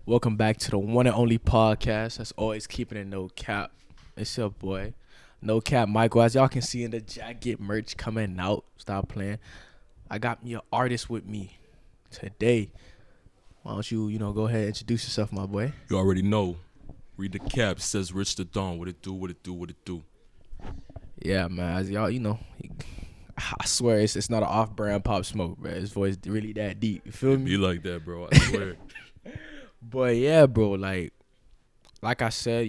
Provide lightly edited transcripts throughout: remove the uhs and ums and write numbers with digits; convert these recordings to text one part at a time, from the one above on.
Welcome back to the one and only podcast that's always keeping it no cap. It's your boy, No Cap Michael. As y'all can see in the jacket merch coming out, stop playing. I got me an artist with me today. Why don't you go ahead and introduce yourself, my boy? You already know. Read the cap. Says RichdaDon. What it do? What it do? What it do? Yeah, man. As y'all, I swear it's not an off-brand Pop Smoke, bro. His voice really that deep. You feel me? Be like that, bro. I swear. But yeah, bro. Like I said,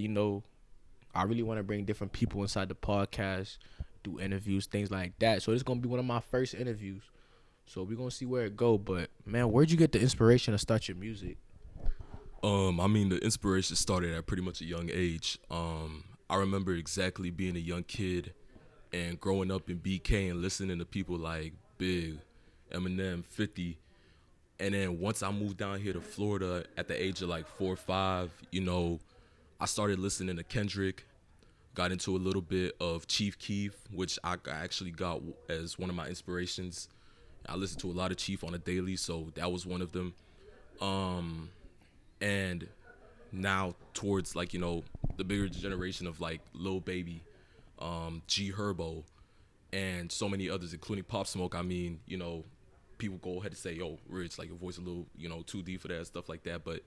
I really want to bring different people inside the podcast, do interviews, things like that. So this is gonna be one of my first interviews. So we're gonna see where it go. But man, where'd you get the inspiration to start your music? The inspiration started at pretty much a young age. I remember exactly being a young kid and growing up in BK and listening to people like Big, Eminem, 50. And then once I moved down here to Florida at the age of like 4 or 5, I started listening to Kendrick, got into a little bit of Chief Keef, which I actually got as one of my inspirations. I listened to a lot of Chief on a daily, so that was one of them. And now towards the bigger generation of like Lil Baby, G Herbo, and so many others, including Pop Smoke. People go ahead and say, "Yo, Rich, like your voice a little, too deep for that," stuff like that. But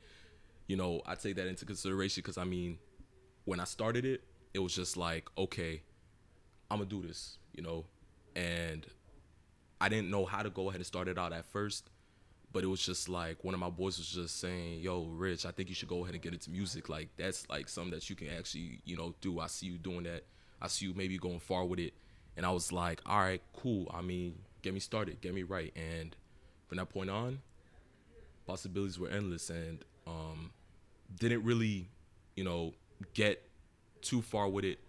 I take that into consideration because when I started it, it was just like, okay, I'm gonna do this, and I didn't know how to go ahead and start it out at first. But it was just like one of my boys was just saying, "Yo, Rich, I think you should go ahead and get into music. Like that's like something that you can actually, do. I see you doing that. I see you maybe going far with it." And I was like, "All right, cool. Get me started, get me right." And from that point on, possibilities were endless, and didn't really, get too far with it.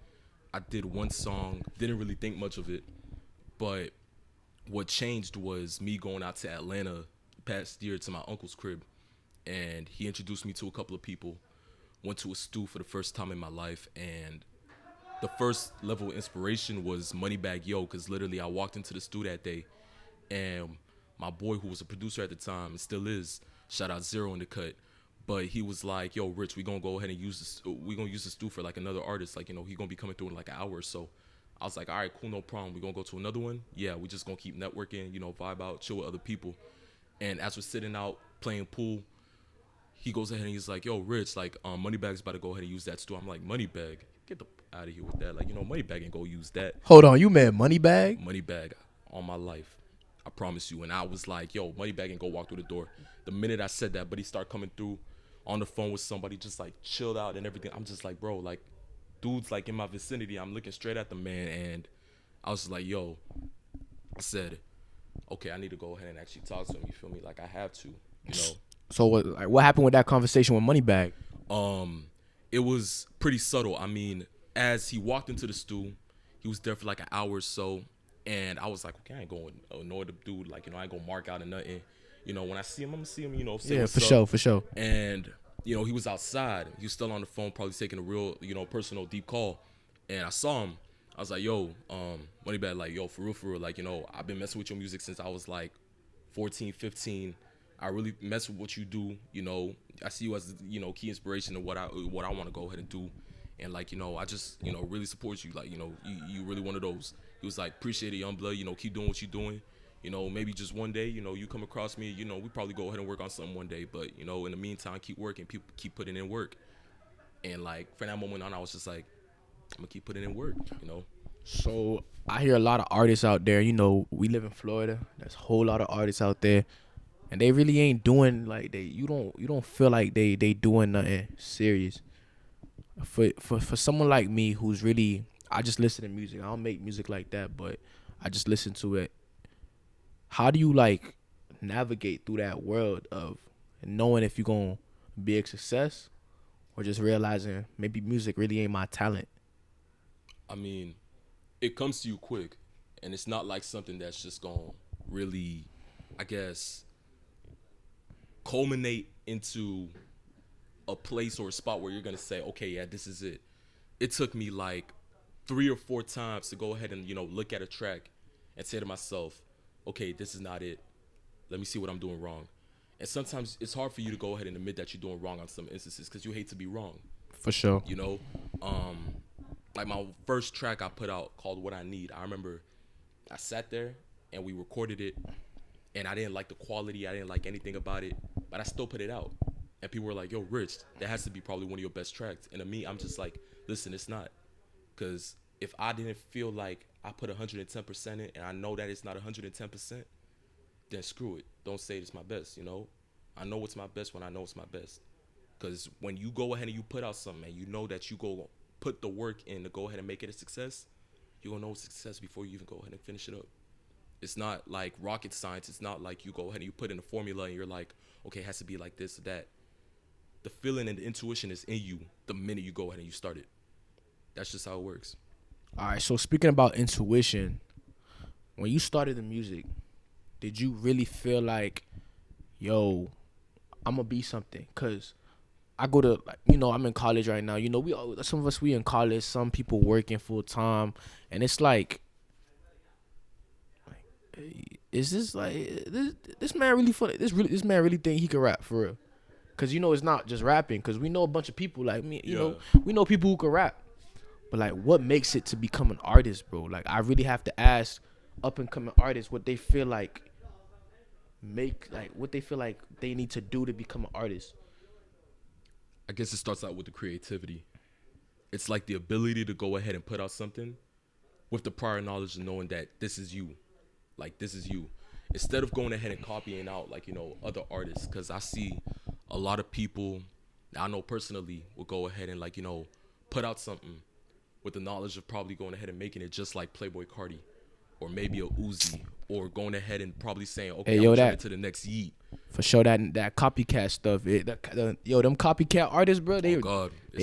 I did one song, didn't really think much of it, but what changed was me going out to Atlanta past year to my uncle's crib, and he introduced me to a couple of people. Went to a stew for the first time in my life, and the first level of inspiration was MONEYBAGG Yo, because literally I walked into the stew that day, and my boy who was a producer at the time and still is, shout out Zero in the cut, but he was like, "Yo, Rich, we gonna go ahead and use this. We gonna use the stew for like another artist. Like he gonna be coming through in like an hour or so." I was like, "All right, cool, no problem. We gonna go to another one. Yeah, we just gonna keep networking, vibe out, chill with other people." And as we're sitting out playing pool, he goes ahead and he's like, "Yo, Rich, like, Moneybagg's about to go ahead and use that stew." I'm like, "Moneybagg, get the out of here with that. Like, Moneybagg ain't go use that. Hold on, you meant Moneybagg? Moneybagg, all my life, I promise you." And I was like, "Yo, Moneybagg ain't go walk through the door." The minute I said that, but he started coming through on the phone with somebody, just like chilled out and everything. I'm just like, bro, like, dude's like in my vicinity. I'm looking straight at the man, and I was just like, "Yo," I said, "Okay, I need to go ahead and actually talk to him." You feel me? Like I have to, you know. So what happened with that conversation with Moneybagg? It was pretty subtle. As he walked into the stew, he was there for like an hour or so, and I was like, "Okay, I ain't going to annoy the dude. Like, I ain't gonna mark out or nothing. When I see him, I'm gonna see him. Say Yeah, what's for up." sure, for sure. And he was outside. He was still on the phone, probably taking a real, personal deep call. And I saw him. I was like, "Yo, Moneybagg, like, yo, for real, like, I've been messing with your music since I was like 14, 15. I really mess with what you do. I see you as key inspiration of what I want to go ahead and do, and like I just really support you. Like you really one of those." He was like, "Appreciate it, young blood. Keep doing what you're doing. Maybe just one day you come across me. We probably go ahead and work on something one day. But in the meantime, keep working. People keep putting in work." And like from that moment on, I was just like, "I'm gonna keep putting in work." So I hear a lot of artists out there. We live in Florida. There's a whole lot of artists out there, and they really ain't doing like you don't feel like they doing nothing serious. For someone like me who's really, I just listen to music. I don't make music like that, but I just listen to it. How do you like navigate through that world of knowing if you're gonna be a success or just realizing maybe music really ain't my talent? I mean, it comes to you quick, and it's not like something that's just gonna really, I guess, culminate into a place or a spot where you're gonna say, "Okay, yeah, this is it." It took me like 3 or 4 times to go ahead and look at a track and say to myself, "Okay, this is not it. Let me see what I'm doing wrong." And sometimes it's hard for you to go ahead and admit that you're doing wrong on some instances because you hate to be wrong. For sure. You know, like my first track I put out called "What I Need." I remember I sat there and we recorded it, and I didn't like the quality. I didn't like anything about it, but I still put it out. And people were like, "Yo, Rich, that has to be probably one of your best tracks." And to me, I'm just like, "Listen, it's not." Because if I didn't feel like I put 110% in, and I know that it's not 110%, then screw it. Don't say it's my best. You know, I know it's my best when I know it's my best. Because when you go ahead and you put out something, and you know that you go put the work in to go ahead and make it a success, you're gonna know it's success before you even go ahead and finish it up. It's not like rocket science. It's not like you go ahead and you put in a formula and you're like, okay, it has to be like this or that. The feeling and the intuition is in you the minute you go ahead and you start it. That's just how it works. All right. So speaking about intuition, when you started the music, did you really feel like, yo, I'm gonna be something? Cause I go to, like, I'm in college right now. Some of us, we in college. Some people working full time, and it's like, is this like this man really funny? This man really think he can rap for real? Cause it's not just rapping. Cause we know a bunch of people like me. We know people who can rap. But like, what makes it to become an artist, bro? Like, I really have to ask up and coming artists what they feel like what they feel like they need to do to become an artist. I guess it starts out with the creativity. It's like the ability to go ahead and put out something with the prior knowledge of knowing that this is you. Like, this is you. Instead of going ahead and copying out, like, other artists. Because I see a lot of people I know personally will go ahead and, like, put out something with the knowledge of probably going ahead and making it just like Playboy Cardi or maybe a Uzi, or going ahead and probably saying, okay, I'm turning to the next Yeet. For sure, that copycat stuff. Them copycat artists, bro, they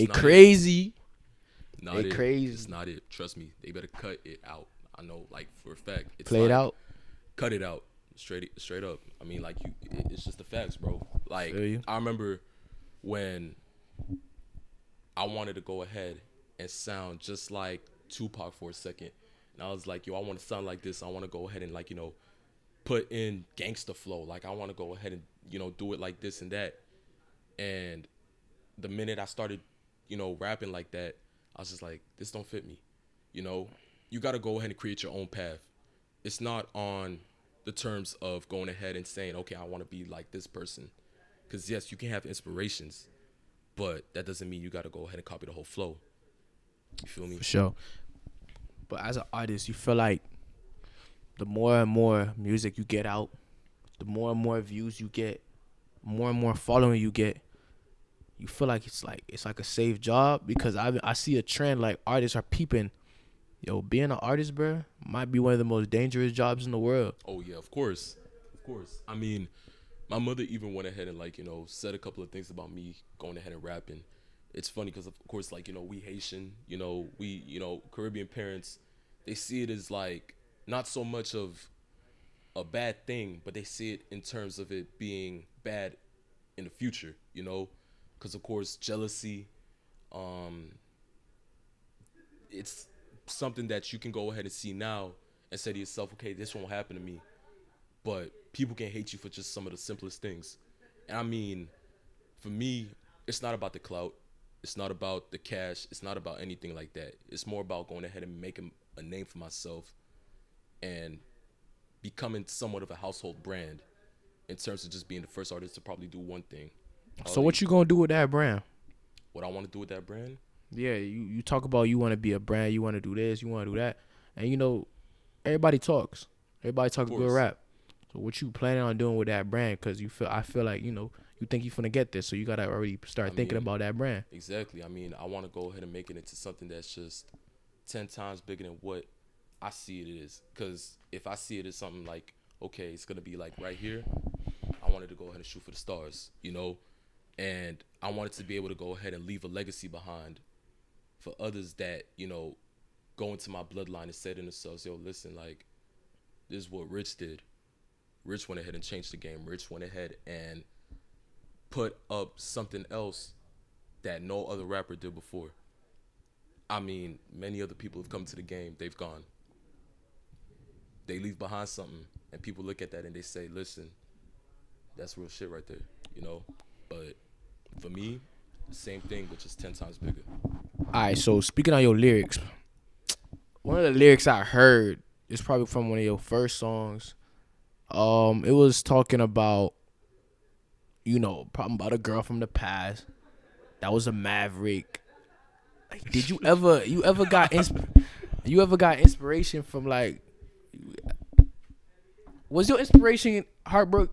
crazy. They crazy. It's not it. Trust me. They better cut it out. I know, like, for a fact. It's Play it out. Cut it out. Straight up. I mean, like, it's just the facts, bro. Like, I remember when I wanted to go ahead and sound just like Tupac for a second. And I was like, yo, I want to sound like this. I want to go ahead and, like, put in gangster flow. Like, I want to go ahead and, do it like this and that. And the minute I started, rapping like that, I was just like, this don't fit me. You got to go ahead and create your own path. It's not on the terms of going ahead and saying, okay, I want to be like this person. Because, yes, you can have inspirations, but that doesn't mean you got to go ahead and copy the whole flow. You feel me? For sure. But as an artist, you feel like the more and more music you get out, the more and more views you get, more and more following you get, you feel like it's like a safe job? Because I see a trend, like, artists are peeping. Yo, being an artist, bro, might be one of the most dangerous jobs in the world. Oh yeah, of course. I mean, my mother even went ahead and, like, said a couple of things about me going ahead and rapping. It's funny because, of course, like, we Haitian, we, Caribbean parents, they see it as, like, not so much of a bad thing, but they see it in terms of it being bad in the future, because, of course, jealousy, it's something that you can go ahead and see now and say to yourself, okay, this won't happen to me. But people can hate you for just some of the simplest things. And I mean, for me, it's not about the clout. It's not about the cash. It's not about anything like that. It's more about going ahead and making a name for myself and becoming somewhat of a household brand in terms of just being the first artist to probably do one thing. So what you gonna do with that brand? What I want to do with that brand? Yeah, you talk about you want to be a brand, you want to do this, you want to do that. And, everybody talks. Everybody talks good rap. So what you planning on doing with that brand? Because I feel like, you think you finna get this, so you got to already start thinking about that brand. Exactly. I mean, I want to go ahead and make it into something that's just 10 times bigger than what I see it is. Because if I see it as something like, okay, it's going to be like right here, I wanted to go ahead and shoot for the stars, and I wanted to be able to go ahead and leave a legacy behind for others that, go into my bloodline and say to themselves, yo, listen, like, this is what Rich did. Rich went ahead and changed the game. Rich went ahead and put up something else that no other rapper did before. I mean, many other people have come to the game. They've gone. They leave behind something, and people look at that and they say, listen, That's real shit right there, you know. But for me, same thing, but just 10 times bigger. All right, so speaking of your lyrics, one of the lyrics I heard is probably from one of your first songs. It was talking about, probably about a girl from the past that was a maverick. Like, did you ever got inspiration from like, was your inspiration heartbreak?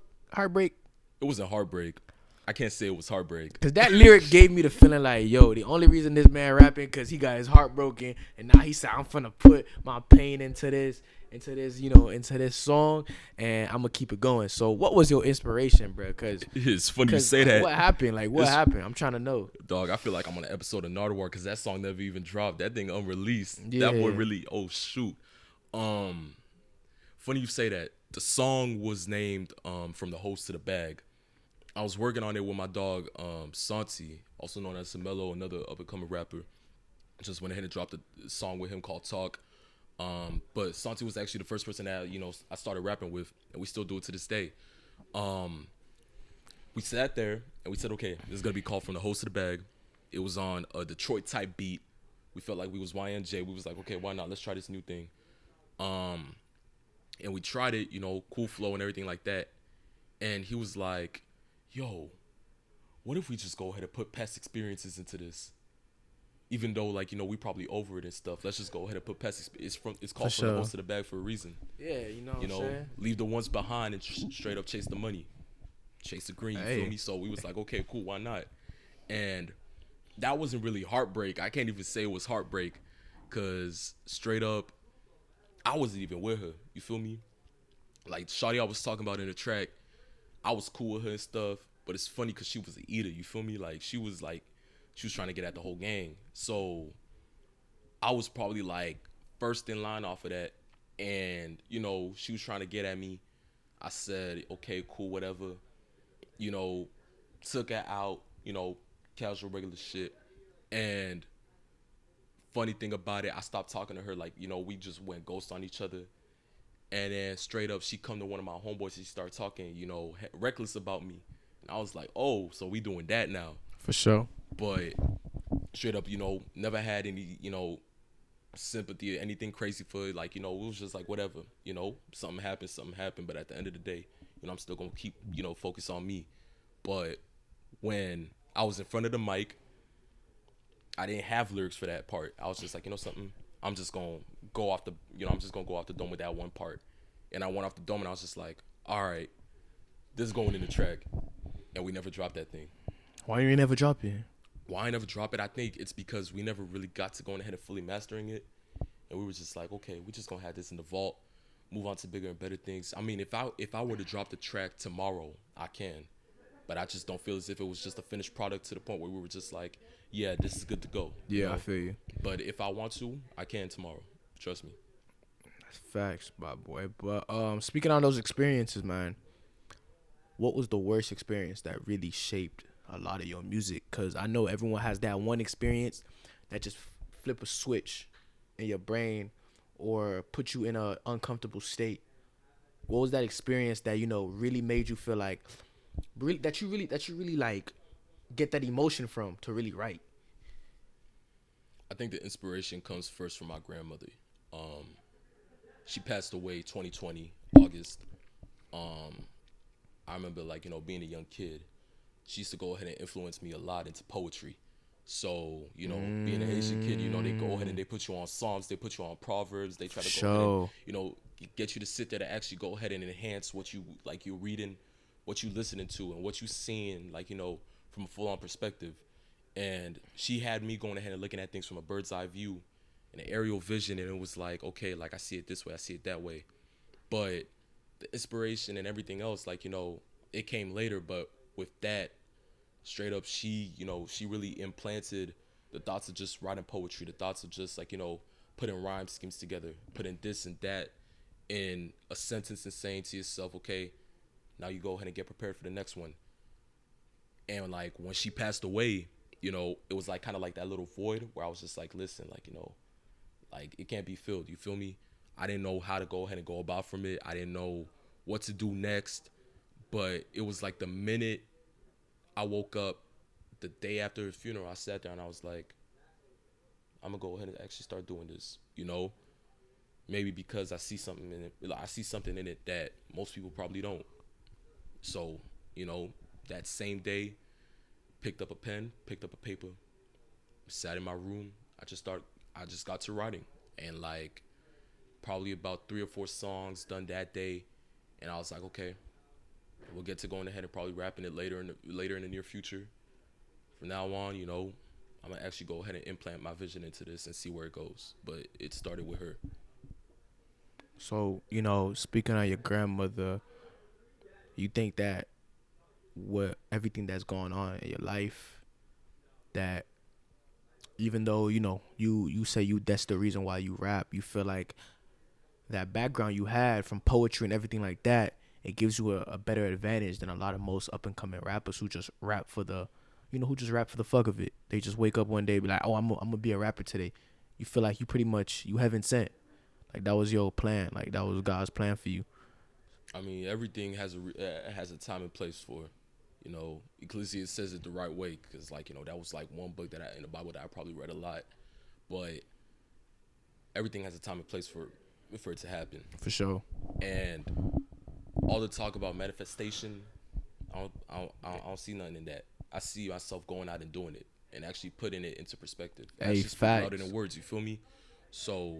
It wasn't heartbreak. I can't say it was heartbreak. Cause that lyric gave me the feeling like, yo, the only reason this man rapping cause he got his heart broken, and now he said I'm finna put my pain into this, into this song, and I'm gonna keep it going. So, what was your inspiration, bro? Cause, It's funny you say that. What happened? Like, what happened? I'm trying to know. Dog, I feel like I'm on an episode of Nardwar because that song never even dropped. That thing unreleased. Yeah. That boy really, oh shoot. Funny you say that. The song was named From the Host to the Bag. I was working on it with my dog, Santi, also known as Samelo, another up-and-coming rapper. Just went ahead and dropped a song with him called Talk. But Santi was actually the first person that, I started rapping with, and we still do it to this day. We sat there, and we said, okay, this is going to be called From the Host to the Bag. It was on a Detroit-type beat. We felt like we was YNJ. We was like, okay, why not? Let's try this new thing. And we tried it, cool flow and everything like that. And he was like, yo, what if we just go ahead and put past experiences into this? Even though, we probably over it and stuff. Let's just go ahead and put past experiences. It's called From the Host to the Bag for a reason. Yeah, what I'm saying? Leave the ones behind and straight up chase the money. Chase the green, you feel me? So we was like, okay, cool, why not? And that wasn't really heartbreak. I can't even say it was heartbreak because straight up, I wasn't even with her. You feel me? Like, shawty I was talking about in the track, I was cool with her and stuff, but it's funny because she was an eater, you feel me? Like, she was trying to get at the whole gang. So, I was probably, first in line off of that. And, she was trying to get at me. I said, okay, cool, whatever. Took her out, casual, regular shit. And funny thing about it, I stopped talking to her. We just went ghost on each other. And then straight up, she come to one of my homeboys. She started talking, reckless about me. And I was like, oh, so we doing that now. For sure. But straight up, never had any, sympathy or anything crazy for it. It was just like, whatever, something happened. But at the end of the day, I'm still going to keep, focus on me. But when I was in front of the mic, I didn't have lyrics for that part. I was just like, something, I'm just going to go off the, I'm just going to go off the dome with that one part. And I went off the dome and I was just like, all right, this is going in the track. And we never dropped that thing. Why you ain't never drop it? Why I never drop it? I think it's because we never really got to going ahead and fully mastering it. And we were just like, okay, we just going to have this in the vault, move on to bigger and better things. I mean, if I were to drop the track tomorrow, I can. But I just don't feel as if it was just a finished product to the point where we were just like, yeah, this is good to go. Yeah, I feel you. But if I want to, I can tomorrow. Trust me. That's facts, my boy. But speaking on those experiences, man, what was the worst experience that really shaped a lot of your music? Because I know everyone has that one experience that just flip a switch in your brain or put you in an uncomfortable state. What was that experience that really made you feel like that you really like get that emotion from to really write? I think the inspiration comes first from my grandmother. She passed away 2020 August. I remember being a young kid, she used to go ahead and influence me a lot into poetry. So, being a Haitian kid, they go ahead and they put you on Psalms, they put you on Proverbs, they try to go ahead and, get you to sit there to actually go ahead and enhance what you, you're reading, what you listening to, and what you seeing, from a full-on perspective. And she had me going ahead and looking at things from a bird's eye view, an aerial vision, and it was like, okay, I see it this way, I see it that way. But the inspiration and everything else, it came later. But with that, straight up, she really implanted the thoughts of just writing poetry, the thoughts of just putting rhyme schemes together, putting this and that in a sentence and saying to yourself, okay, now you go ahead and get prepared for the next one. And when she passed away, it was kind of like that little void where I was just like, listen, it can't be filled. You feel me? I didn't know how to go ahead and go about from it. I didn't know what to do next. But it was like the minute I woke up the day after his funeral, I sat there and I was like, I'm gonna go ahead and actually start doing this. Maybe because I see something in it. I see something in it that most people probably don't. So, that same day, picked up a pen, picked up a paper, sat in my room. I just got to writing, and like probably about 3 or 4 songs done that day, and I was like, okay, we'll get to going ahead and probably rapping it later in the near future. From now on, I'm gonna actually go ahead and implant my vision into this and see where it goes. But it started with her. So, speaking of your grandmother, you think that with everything that's going on in your life, that even though, you say that's the reason why you rap, you feel like that background you had from poetry and everything like that, it gives you a better advantage than a lot of most up and coming rappers who just rap for the, who just rap for the fuck of it. They just wake up one day and be like, oh, I'm gonna be a rapper today. You feel like you haven't sent. Like that was your plan. Like that was God's plan for you. I mean, everything has a time and place for, Ecclesiastes says it the right way, because that was like one book in the Bible that I probably read a lot, but everything has a time and place for it to happen. For sure. And all the talk about manifestation, I don't see nothing in that. I see myself going out and doing it and actually putting it into perspective. Hey, facts. Out it in words. You feel me? So.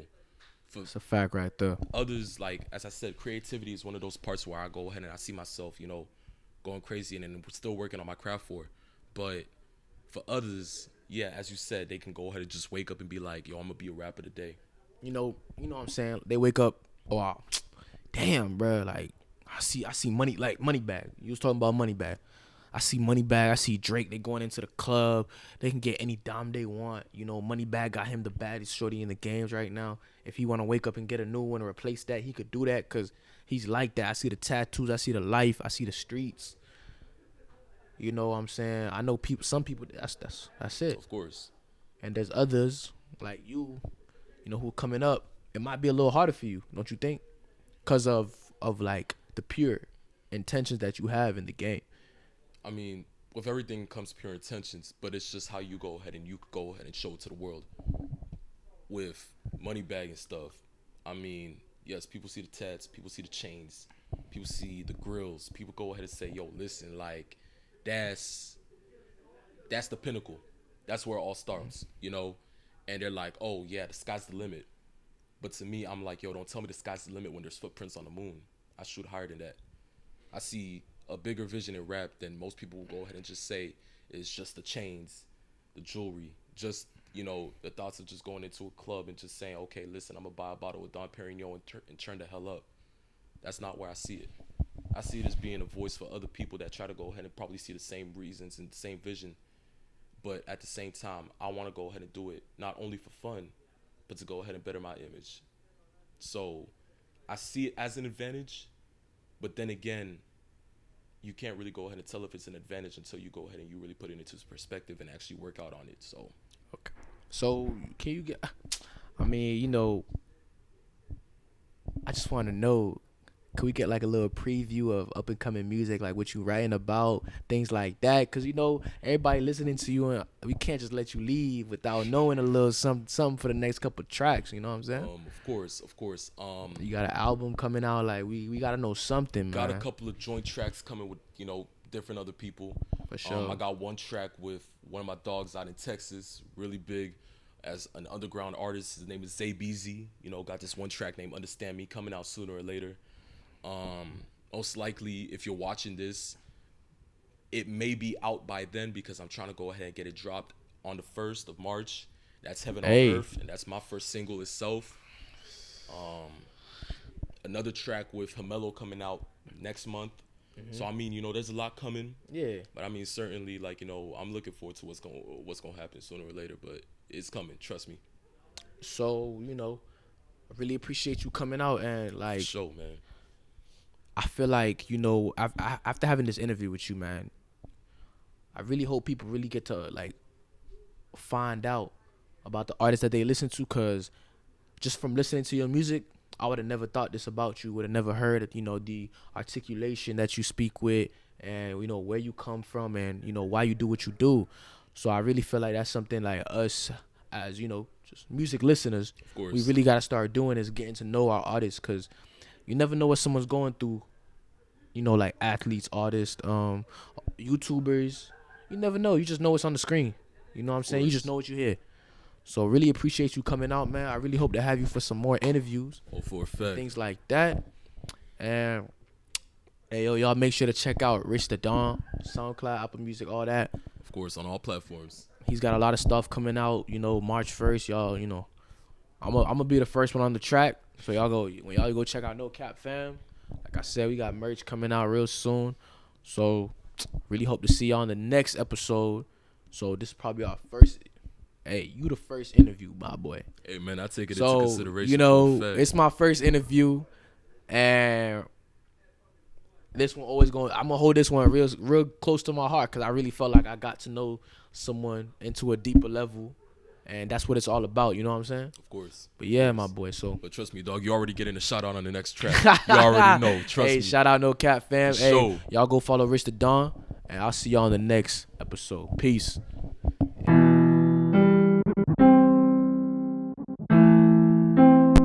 It's a fact right there. Others, like, as I said, creativity is one of those parts where I go ahead and I see myself, going crazy and then still working on my craft for. But for others, yeah, as you said, they can go ahead and just wake up and be like, yo, I'm gonna be a rapper today. You know what I'm saying? They wake up, oh, damn, bro, like I see money, like MONEYBAGG. You was talking about MONEYBAGG. I see MONEYBAGG. I see Drake. They going into the club. They can get any dime they want. MONEYBAGG got him the baddest shorty in the games right now. If he want to wake up and get a new one and replace that, he could do that because he's like that. I see the tattoos. I see the life. I see the streets. You know what I'm saying? I know some people, that's it. Of course. And there's others like you, who coming up. It might be a little harder for you, don't you think? Because of like the pure intentions that you have in the game. I mean, with everything comes pure intentions, but it's just how you go ahead and show it to the world. With MONEYBAGG and stuff, I mean, yes, people see the tats, people see the chains, people see the grills, people go ahead and say, yo, listen, like, that's the pinnacle. That's where it all starts, And they're like, oh, yeah, the sky's the limit. But to me, I'm like, yo, don't tell me the sky's the limit when there's footprints on the moon. I shoot higher than that. I see a bigger vision in rap than most people will go ahead and just say is just the chains, the jewelry, just, the thoughts of just going into a club and just saying, okay, listen, I'm going to buy a bottle of Dom Perignon and turn the hell up. That's not where I see it. I see it as being a voice for other people that try to go ahead and probably see the same reasons and the same vision. But at the same time, I want to go ahead and do it not only for fun, but to go ahead and better my image. So I see it as an advantage, but then again, you can't really go ahead and tell if it's an advantage until you go ahead and you really put it into perspective and actually work out on it. So, okay. So can you get? I mean, I just want to know. Can we get like a little preview of up and coming music, like what you writing about, things like that? Cause everybody listening to you, and we can't just let you leave without knowing a little something for the next couple of tracks. You know what I'm saying? Of course. You got an album coming out, like we gotta know something, got man. A couple of joint tracks coming with different other people. For sure. I got one track with one of my dogs out in Texas, really big, as an underground artist. His name is Zay BZ. Got this one track named Understand Me coming out sooner or later. Most likely, if you're watching this, it may be out by then because I'm trying to go ahead and get it dropped on the 1st of March. That's Heaven on Earth, and that's my first single itself. Another track with Hamelo coming out next month. Mm-hmm. So I mean, there's a lot coming. Yeah. But I mean, certainly, like, I'm looking forward to what's gonna happen sooner or later. But it's coming, trust me. So I really appreciate you coming out and like. For sure, man. I feel like, after having this interview with you, man, I really hope people really get to, like, find out about the artists that they listen to, because just from listening to your music, I would have never thought this about you. Would have never heard, the articulation that you speak with, and where you come from, and why you do what you do. So I really feel like that's something like us, as just music listeners, Of course. we really gotta start doing is getting to know our artists, cause you never know what someone's going through. Like athletes, artists, YouTubers. You never know. You just know what's on the screen. You know what I'm saying? You just know what you hear. So really appreciate you coming out, man. I really hope to have you for some more interviews. Oh, for a fact. Things like that. And hey, yo, y'all make sure to check out RichdaDon, SoundCloud, Apple Music, all that. Of course, on all platforms. He's got a lot of stuff coming out, March 1st, y'all, I'm gonna be the first one on the track. So when y'all go check out Nokap, fam. Like I said, we got merch coming out real soon. So really hope to see y'all on the next episode. So this is probably our first. Hey, you the first interview, my boy. Hey, man, I take it into consideration. It's my first interview, and this one always I'm gonna hold this one real close to my heart, because I really felt like I got to know someone into a deeper level, and that's what it's all about. You know what I'm saying? Of course. But yeah, my boy. So, but trust me, dog, you already getting a shout out on the next track. You already know. Trust me. Hey, shout out No Cap, fam. Hey, sure. Y'all go follow RichdaDon, and I'll see y'all on the next episode. Peace.